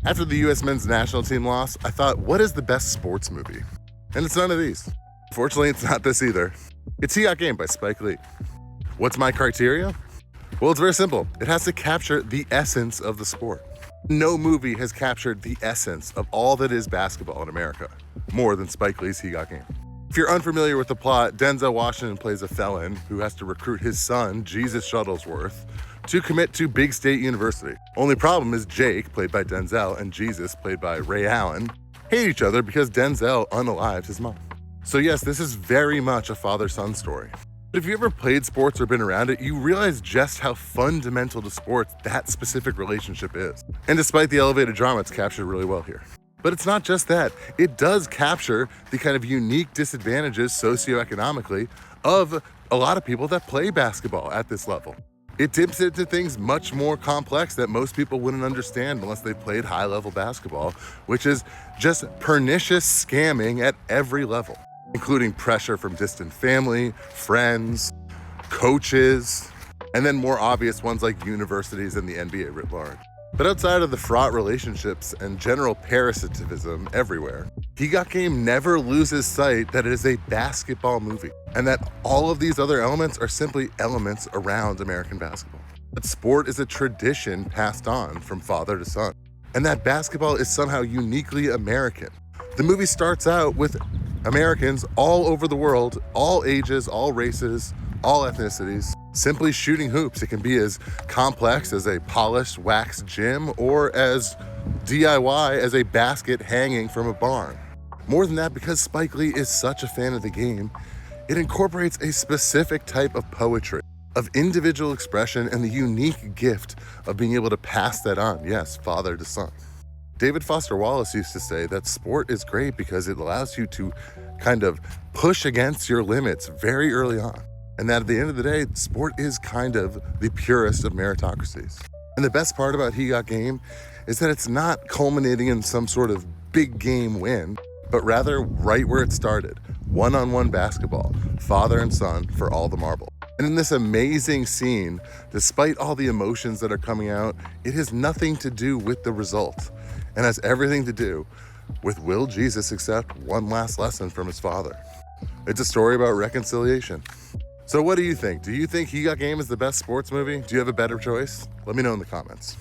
After the US men's national team loss, I thought, what is the best sports movie? And it's none of these. Fortunately, it's not this either. It's He Got Game by Spike Lee. What's my criteria? Well, it's very simple. It has to capture the essence of the sport. No movie has captured the essence of all that is basketball in America more than Spike Lee's He Got Game. If you're unfamiliar with the plot, Denzel Washington plays a felon who has to recruit his son, Jesus Shuttlesworth, to commit to Big State University. Only problem is Jake, played by Denzel, and Jesus, played by Ray Allen, hate each other because Denzel unalived his mom. So yes, this is very much a father-son story. But if you ever played sports or been around it, you realize just how fundamental to sports that specific relationship is. And despite the elevated drama, it's captured really well here. But it's not just that. It does capture the kind of unique disadvantages socioeconomically of a lot of people that play basketball at this level. It dips into things much more complex that most people wouldn't understand unless they played high-level basketball, which is just pernicious scamming at every level, including pressure from distant family, friends, coaches, and then more obvious ones like universities and the NBA writ large. But outside of the fraught relationships and general parasitism everywhere, He Got Game never loses sight that it is a basketball movie and that all of these other elements are simply elements around American basketball. That sport is a tradition passed on from father to son, and that basketball is somehow uniquely American. The movie starts out with Americans all over the world, all ages, all races, all ethnicities, simply shooting hoops. It can be as complex as a polished wax gym or as DIY as a basket hanging from a barn. More than that, because Spike Lee is such a fan of the game, it incorporates a specific type of poetry, of individual expression, and the unique gift of being able to pass that on, yes, father to son. David Foster Wallace used to say that sport is great because it allows you to kind of push against your limits very early on. And that at the end of the day, sport is kind of the purest of meritocracies. And the best part about He Got Game is that it's not culminating in some sort of big game win, but rather right where it started, one-on-one basketball, father and son for all the marble. And in this amazing scene, despite all the emotions that are coming out, it has nothing to do with the result and has everything to do with will Jesus accept one last lesson from his father? It's a story about reconciliation. So what do you think? Do you think He Got Game is the best sports movie? Do you have a better choice? Let me know in the comments.